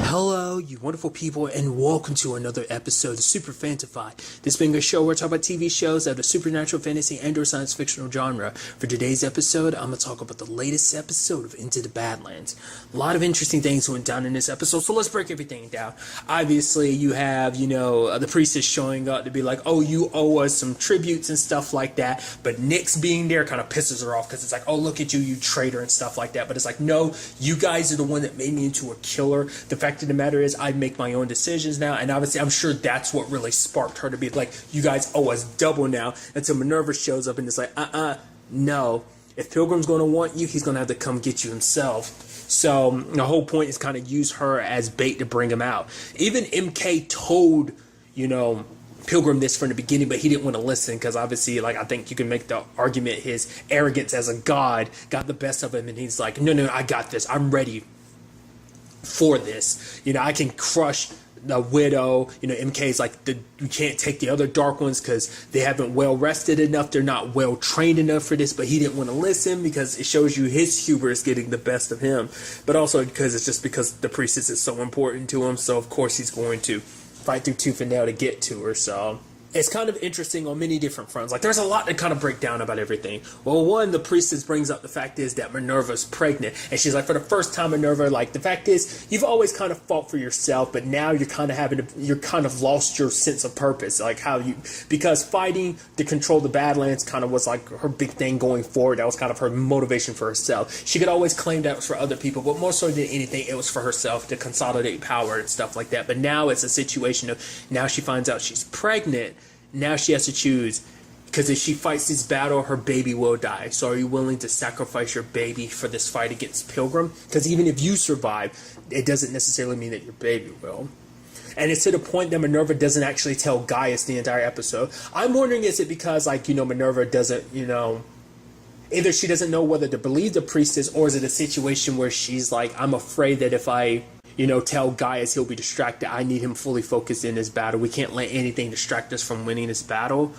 Hello, you wonderful people, and welcome to another episode of Super-Fanta-Fi. This being a show where I talk about TV shows of the supernatural, fantasy, and/or science fictional genre. For today's episode, I'm going to talk about the latest episode of Into the Badlands. A lot of interesting things went down in this episode, so let's break everything down. Obviously, you have, the priestess showing up to be like, oh, you owe us some tributes and stuff like that, but Nyx being there kind of pisses her off, because it's like, oh, look at you, you traitor, and stuff like that, but it's like, no, you guys are the one that made me into a killer. The fact of the matter is, I make my own decisions now, and obviously I'm sure that's what really sparked her to be like, you guys owe us double now, until Minerva shows up and it's like, no, if Pilgrim's going to want you, he's going to have to come get you himself. So the whole point is kind of use her as bait to bring him out. Even MK told, Pilgrim this from the beginning, but he didn't want to listen, because obviously, I think you can make the argument his arrogance as a god got the best of him, and he's like, no, I got this, I'm ready for this. I can crush the widow. MK's like, you can't take the other dark ones because they haven't well rested enough, they're not well trained enough for this, but he didn't want to listen because it shows you his hubris getting the best of him, but also because it's just because the priestess is so important to him, so of course he's going to fight through tooth and nail to get to her. So it's kind of interesting on many different fronts. There's a lot to kind of break down about everything. Well, one, the priestess brings up the fact is that Minerva's pregnant. And she's like, for the first time, Minerva, the fact is, you've always kind of fought for yourself, but now you're kind of lost your sense of purpose. Because fighting to control the Badlands kind of was her big thing going forward. That was kind of her motivation for herself. She could always claim that was for other people, but more so than anything, it was for herself to consolidate power and stuff like that. But now it's a situation of, now she finds out she's pregnant. Now she has to choose, because if she fights this battle, her baby will die. So are you willing to sacrifice your baby for this fight against Pilgrim? Because even if you survive, it doesn't necessarily mean that your baby will. And it's to the point that Minerva doesn't actually tell Gaius the entire episode. I'm wondering, is it because, Minerva doesn't, either she doesn't know whether to believe the priestess, or is it a situation where she's like, I'm afraid that if I tell Gaius, he'll be distracted. I need him fully focused in this battle. We can't let anything distract us from winning this battle.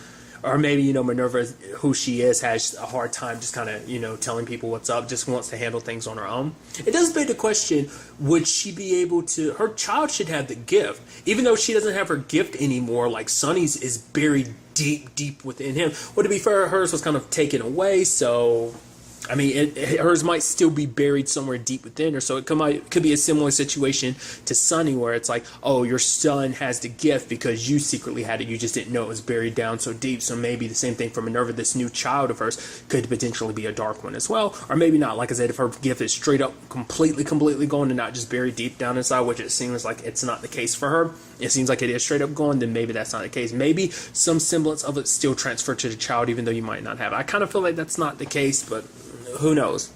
Or maybe, Minerva, who she is, has a hard time just kind of, telling people what's up, just wants to handle things on her own. It does beg the question, would she be able to, her child should have the gift. Even though she doesn't have her gift anymore, Sonny's is buried deep within him. Well, to be fair, hers was kind of taken away, so hers might still be buried somewhere deep within her, so it could be a similar situation to Sonny, where it's like, oh, your son has the gift because you secretly had it, you just didn't know it was buried down so deep. So maybe the same thing for Minerva, this new child of hers could potentially be a dark one as well, or maybe not. Like I said, if her gift is straight up completely gone and not just buried deep down inside, which it seems like it's not the case for her, it seems like it is straight up gone, then maybe that's not the case. Maybe some semblance of it still transferred to the child, even though you might not have it. I kind of feel like that's not the case, but who knows?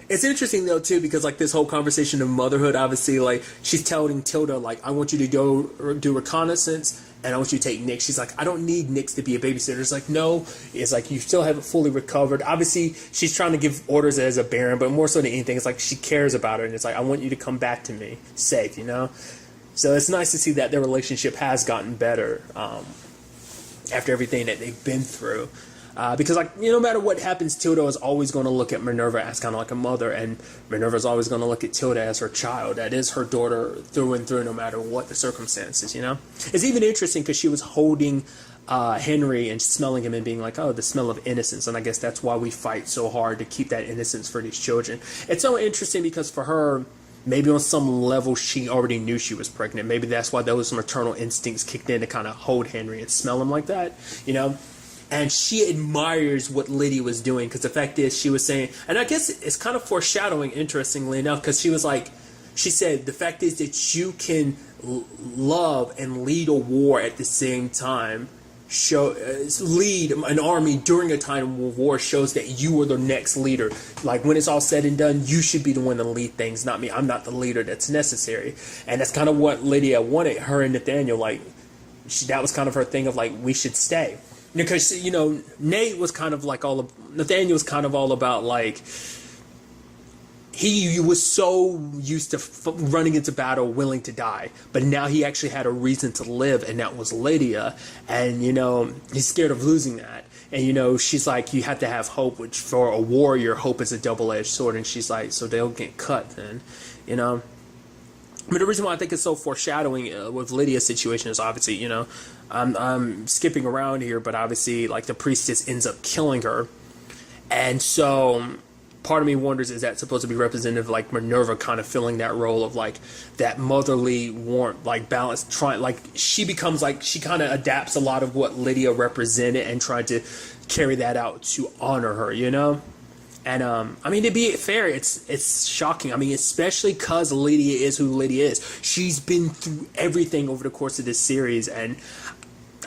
It's interesting though too, because this whole conversation of motherhood, obviously, she's telling Tilda, I want you to go do reconnaissance, and I want you to take Nyx. She's like, I don't need Nyx to be a babysitter. It's like, no, it's like, you still haven't fully recovered. Obviously, she's trying to give orders as a baron, but more so than anything, it's like she cares about her, and it's like, I want you to come back to me safe, So it's nice to see that their relationship has gotten better after everything that they've been through. Because, no matter what happens, Tilda is always going to look at Minerva as kind of like a mother, and Minerva's always going to look at Tilda as her child. That is her daughter through and through, no matter what the circumstances, It's even interesting because she was holding Henry and smelling him and being like, oh, the smell of innocence, and I guess that's why we fight so hard to keep that innocence for these children. It's so interesting because for her, maybe on some level she already knew she was pregnant. Maybe that's why those maternal instincts kicked in to kind of hold Henry and smell him like that, And she admires what Lydia was doing, because the fact is, she was saying, and I guess it's kind of foreshadowing, interestingly enough, because she was like, she said, the fact is that you can love and lead a war at the same time, lead an army during a time of war, shows that you are the next leader. When it's all said and done, you should be the one to lead things, not me. I'm not the leader that's necessary. And that's kind of what Lydia wanted, her and Nathaniel, that was kind of her thing of we should stay. Because, Nate was kind of Nathaniel was kind of all about, he was so used to running into battle willing to die, but now he actually had a reason to live, and that was Lydia, and, he's scared of losing that. And, she's like, you have to have hope, which for a warrior, hope is a double-edged sword, and she's like, so they'll get cut then, But the reason why I think it's so foreshadowing with Lydia's situation is obviously, you know, I'm skipping around here, but obviously, like, the priestess ends up killing her. And so part of me wonders, is that supposed to be representative, like Minerva kind of filling that role of like that motherly warmth, like balance, trying, like she becomes like, she kind of adapts a lot of what Lydia represented and tried to carry that out to honor her, you know? And I mean, to be fair, it's shocking. I mean, especially because Lydia is who Lydia is. She's been through everything over the course of this series, and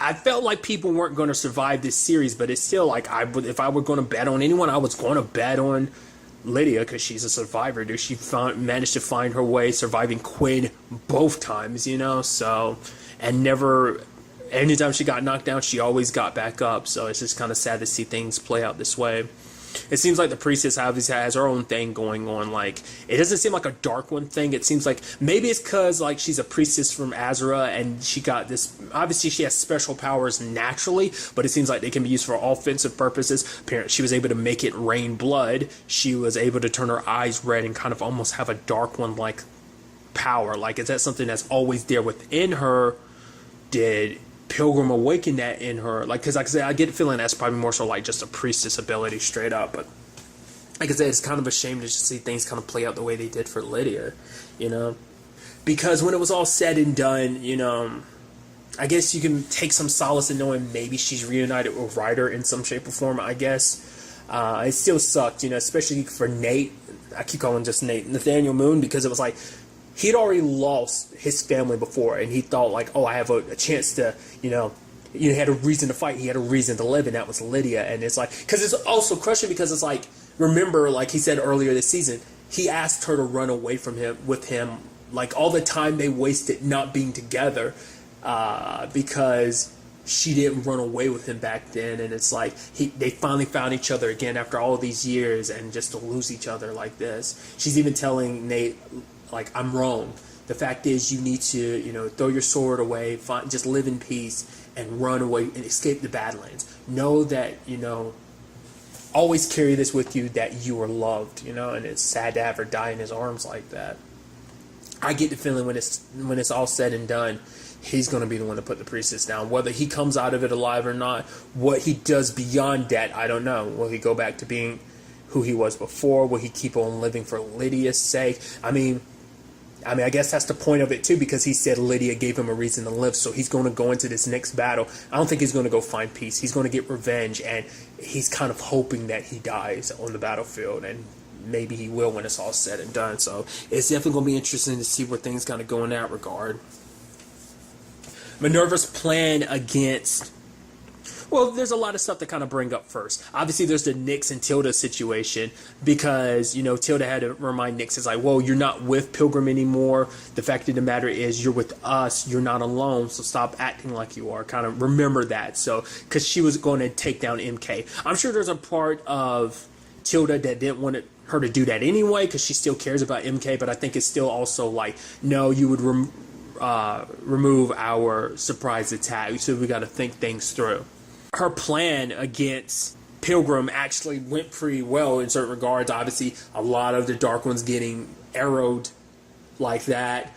I felt like people weren't going to survive this series, but it's still like, if I were going to bet on anyone, I was going to bet on Lydia, because she's a survivor, dude. She managed to find her way, surviving Quinn both times, you know, so, and never, anytime she got knocked down, she always got back up, so it's just kind of sad to see things play out this way. It seems like the priestess obviously has her own thing going on. Like, it doesn't seem like a dark one thing. It seems like maybe it's because like she's a priestess from Azra and she got this. Obviously, she has special powers naturally, but it seems like they can be used for offensive purposes. Apparently, she was able to make it rain blood. She was able to turn her eyes red and kind of almost have a dark one like power. Like, is that something that's always there within her? Did Pilgrim awaken that in her? Like, because like I said, I get the feeling that's probably more so like just a priestess ability straight up. But like I said, it's kind of a shame to just see things kind of play out the way they did for Lydia, you know, because when it was all said and done, you know, I guess you can take some solace in knowing maybe she's reunited with Ryder in some shape or form. I guess it still sucked, you know, especially for Nate. I keep calling just Nate, Nathaniel Moon, because it was like, he'd already lost his family before, and he thought like, oh, I have a chance to, you know, he had a reason to fight, he had a reason to live, and that was Lydia. And it's like, because it's also crushing, because it's like, remember, like he said earlier this season, he asked her to run away from him, with him, like all the time they wasted not being together, because she didn't run away with him back then. And it's like, they finally found each other again after all of these years, and just to lose each other like this. She's even telling Nate, like, I'm wrong. The fact is, you need to, you know, throw your sword away, just live in peace, and run away and escape the Badlands. Know that, you know, always carry this with you, that you are loved, you know, and it's sad to have her die in his arms like that. I get the feeling when it's all said and done, he's going to be the one to put the priestess down. Whether he comes out of it alive or not, what he does beyond that, I don't know. Will he go back to being who he was before? Will he keep on living for Lydia's sake? I mean, I guess that's the point of it, too, because he said Lydia gave him a reason to live, so he's going to go into this next battle. I don't think he's going to go find peace. He's going to get revenge, and he's kind of hoping that he dies on the battlefield, and maybe he will when it's all said and done. So it's definitely going to be interesting to see where things kind of go in that regard. Minerva's plan against... Well, there's a lot of stuff to kind of bring up first. Obviously, there's the Nyx and Tilda situation, because, you know, Tilda had to remind Nyx, it's like, well, you're not with Pilgrim anymore. The fact of the matter is, you're with us. You're not alone, so stop acting like you are. Kind of remember that. So, because she was going to take down MK. I'm sure there's a part of Tilda that didn't want her to do that anyway, because she still cares about MK, but I think it's still also like, no, you would remove our surprise attack, so we got to think things through. Her plan against Pilgrim actually went pretty well in certain regards. Obviously, a lot of the Dark Ones getting arrowed like that,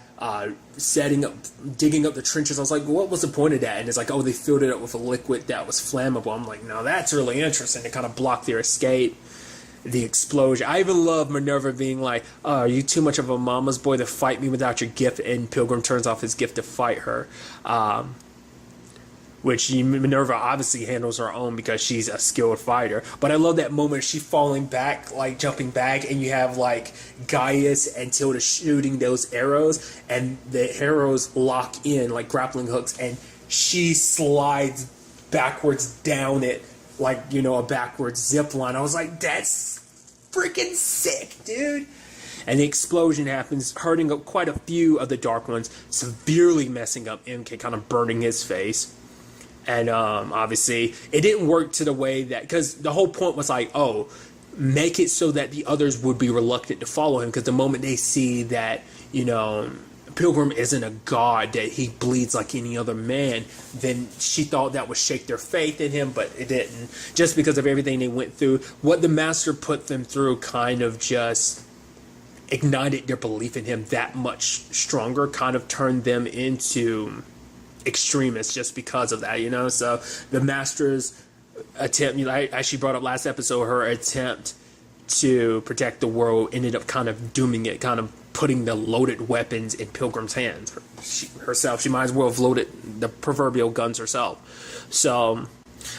digging up the trenches. I was like, what was the point of that? And it's like, oh, they filled it up with a liquid that was flammable. I'm like, no, that's really interesting. To kind of block their escape, the explosion. I even love Minerva being like, oh, are you too much of a mama's boy to fight me without your gift? And Pilgrim turns off his gift to fight her. Which Minerva obviously handles her own because she's a skilled fighter. But I love that moment, she falling back, like jumping back, and you have like Gaius and Tilda shooting those arrows, and the arrows lock in like grappling hooks, and she slides backwards down it like, you know, a backwards zip line. I was like, that's freaking sick, dude. And the explosion happens, hurting up quite a few of the Dark Ones, severely messing up MK, kind of burning his face. And obviously, it didn't work to the way that... Because the whole point was like, oh, make it so that the others would be reluctant to follow him. Because the moment they see that, you know, Pilgrim isn't a god, that he bleeds like any other man, then she thought that would shake their faith in him, but it didn't. Just because of everything they went through. What the Master put them through kind of just ignited their belief in him that much stronger, kind of turned them into extremists just because of that, So the Master's attempt, as she brought up last episode, her attempt to protect the world ended up kind of dooming it, kind of putting the loaded weapons in Pilgrim's hands. She might as well have loaded the proverbial guns herself. So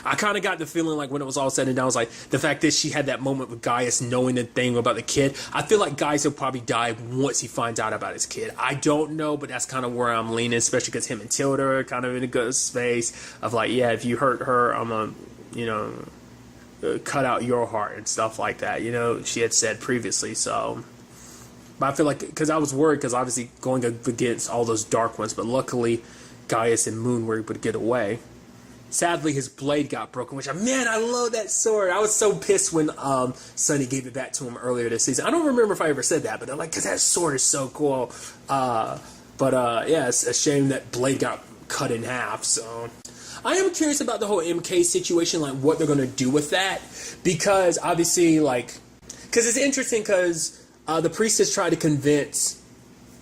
I kind of got the feeling like when it was all said and done, I was like, the fact that she had that moment with Gaius knowing the thing about the kid, I feel like Gaius will probably die once he finds out about his kid. I don't know, but that's kind of where I'm leaning, especially because him and Tilda are kind of in a good space of like, yeah, if you hurt her, I'm going to, cut out your heart and stuff like that, she had said previously. So, but I feel like, because I was worried, because obviously going against all those dark ones, but luckily Gaius and Moon were able to get away. Sadly, his blade got broken, which, man, I love that sword. I was so pissed when Sonny gave it back to him earlier this season. I don't remember if I ever said that, but I'm like, because that sword is so cool. Yeah, it's a shame that blade got cut in half, so... I am curious about the whole MK situation, like what they're going to do with that, because obviously, because it's interesting because the priestess tried to convince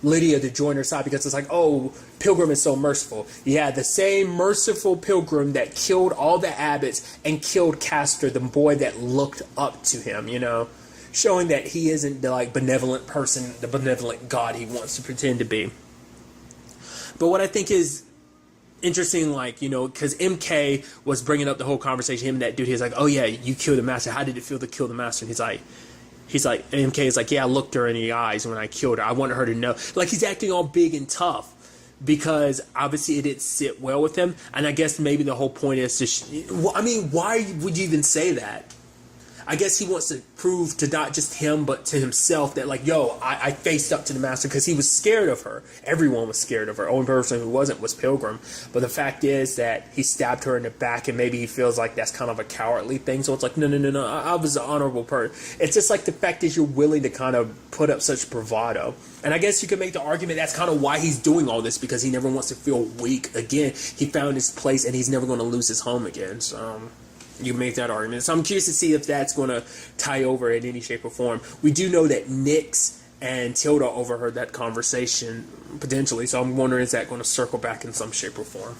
Lydia to join her side because it's like, oh, Pilgrim is so merciful. Yeah, the same merciful Pilgrim that killed all the abbots and killed Castor, the boy that looked up to him, showing that he isn't the benevolent person, the benevolent God he wants to pretend to be. But what I think is interesting, because MK was bringing up the whole conversation, him and that dude, he's like, oh yeah, you killed the Master, how did it feel to kill the Master? And he's like, MK is like, yeah, I looked her in the eyes when I killed her, I wanted her to know, he's acting all big and tough, because obviously it didn't sit well with him, and I guess maybe the whole point is to, why would you even say that? I guess he wants to prove to not just him, but to himself that, I faced up to the Master because he was scared of her. Everyone was scared of her. Only person who wasn't was Pilgrim. But the fact is that he stabbed her in the back, and maybe he feels like that's kind of a cowardly thing. So it's like, no, I was an honorable person. It's just like the fact is you're willing to kind of put up such bravado. And I guess you could make the argument that's kind of why he's doing all this, because he never wants to feel weak again. He found his place, and he's never going to lose his home again. So... you make that argument. So I'm curious to see if that's going to tie over in any shape or form. We do know that Nyx and Tilda overheard that conversation, potentially. So I'm wondering, is that going to circle back in some shape or form?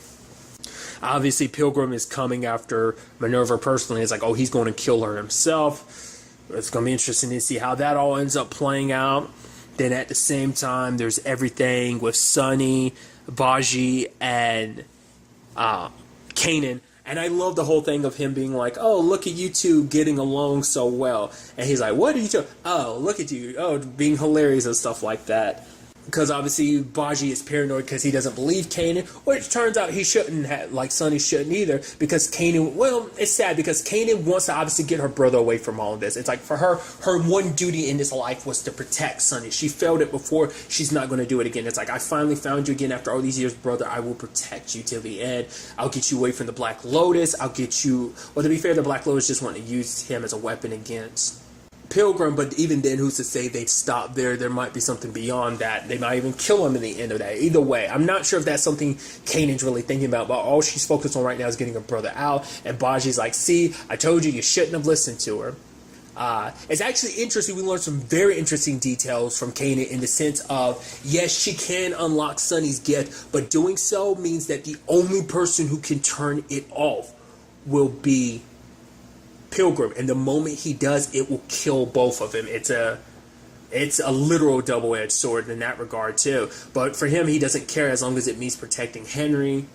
Obviously, Pilgrim is coming after Minerva personally. It's like, oh, he's going to kill her himself. It's going to be interesting to see how that all ends up playing out. Then at the same time, there's everything with Sonny, Baji, and Kanan. And I love the whole thing of him being like, oh, look at you two getting along so well. And he's like, what are you two? Oh, look at you. Oh, being hilarious and stuff like that. Because obviously Baji is paranoid because he doesn't believe Kanan, which turns out he shouldn't have, Sonny shouldn't either, because Kanan, it's sad because Kanan wants to obviously get her brother away from all of this. It's like for her one duty in this life was to protect Sonny. She failed it before, she's not going to do it again. It's like, I finally found you again after all these years, brother. I will protect you till the end. I'll get you away from the Black Lotus. I'll get you, well, to be fair, the Black Lotus just wanted to use him as a weapon against Pilgrim, but even then, who's to say they'd stop there? There might be something beyond that. They might even kill him in the end of that. Either way, I'm not sure if that's something Kanan's really thinking about, but all she's focused on right now is getting her brother out, and Baji's like, see, I told you, you shouldn't have listened to her. It's actually interesting. We learned some very interesting details from Kanan in the sense of, yes, she can unlock Sonny's gift, but doing so means that the only person who can turn it off will be Pilgrim, and the moment he does, it will kill both of them. It's a literal double-edged sword in that regard too. But for him, he doesn't care as long as it means protecting Henry.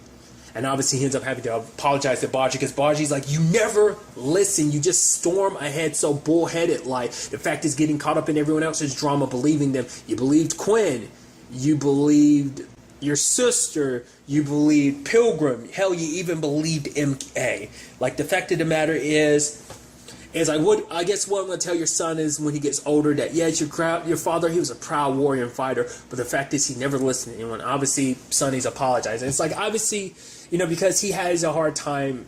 And obviously, he ends up having to apologize to Baji because Baji's like, you never listen. You just storm ahead so bullheaded. Like, the fact is getting caught up in everyone else's drama, believing them. You believed Quinn. You believed your sister. You believed Pilgrim. Hell, you even believed MK. Like, the fact of the matter is I guess what I'm going to tell your son is when he gets older that, yeah, it's your father, he was a proud warrior and fighter, but the fact is he never listened to anyone. Obviously, Sonny's apologizing. It's like, obviously, because he has a hard time,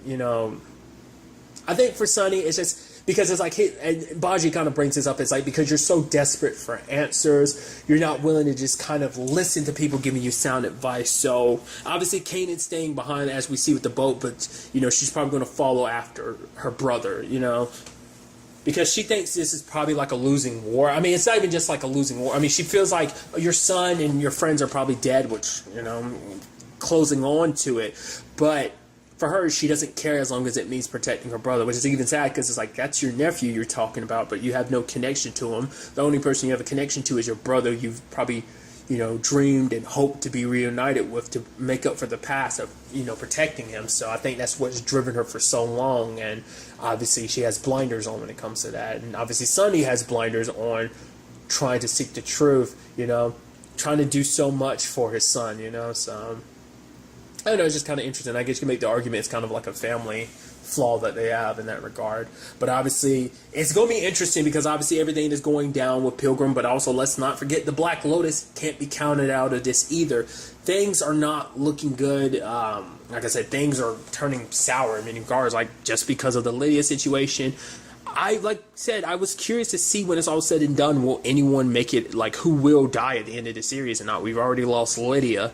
I think for Sonny, it's just because it's like, and Baji kind of brings this up, it's like, because you're so desperate for answers, you're not willing to just kind of listen to people giving you sound advice. So, obviously, Kanan's staying behind, as we see with the boat, but, she's probably going to follow after her brother, because she thinks this is probably like a losing war. I mean, it's not even just like a losing war. I mean, she feels like your son and your friends are probably dead, which, you know, closing on to it. But for her, she doesn't care as long as it means protecting her brother, which is even sad because it's like, that's your nephew you're talking about, but you have no connection to him. The only person you have a connection to is your brother. You've probably, you know, dreamed and hoped to be reunited with to make up for the past of, you know, protecting him. So I think that's what's driven her for so long. And obviously she has blinders on when it comes to that. And obviously Sonny has blinders on trying to seek the truth, you know, trying to do so much for his son, you know. So I don't know, it's just kind of interesting. I guess you can make the argument it's kind of like a family flaw that they have in that regard. But obviously, it's going to be interesting because obviously everything is going down with Pilgrim, but also let's not forget the Black Lotus can't be counted out of this either. Things are not looking good. Like I said, things are turning sour in many regards, like just because of the Lydia situation. I was curious to see when it's all said and done, will anyone make it, like who will die at the end of the series or not? We've already lost Lydia.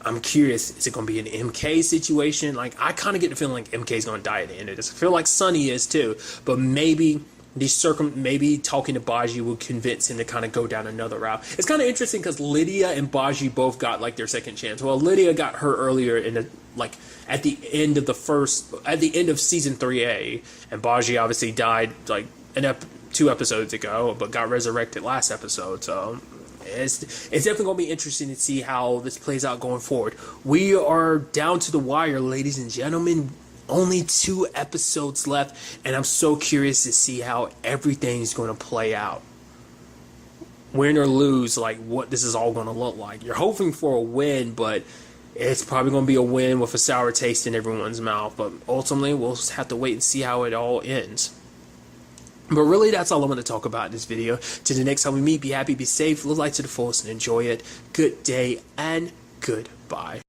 I'm curious, is it going to be an MK situation? Like, I kind of get the feeling like MK is going to die at the end of this. I feel like Sonny is too, but maybe maybe talking to Baji will convince him to kind of go down another route. It's kind of interesting because Lydia and Baji both got like their second chance. Well, Lydia got her earlier in the, like at the end of season 3A, and Baji obviously died like 2 episodes ago, but got resurrected last episode. So it's definitely going to be interesting to see how this plays out going forward. We are down to the wire, ladies and gentlemen. Only 2 episodes left, and I'm so curious to see how everything's going to play out. Win or lose, like what this is all going to look like. You're hoping for a win, but it's probably going to be a win with a sour taste in everyone's mouth. But ultimately, we'll just have to wait and see how it all ends. But really, that's all I'm going to talk about in this video. Till the next time we meet, be happy, be safe, live life to the fullest, and enjoy it. Good day and goodbye.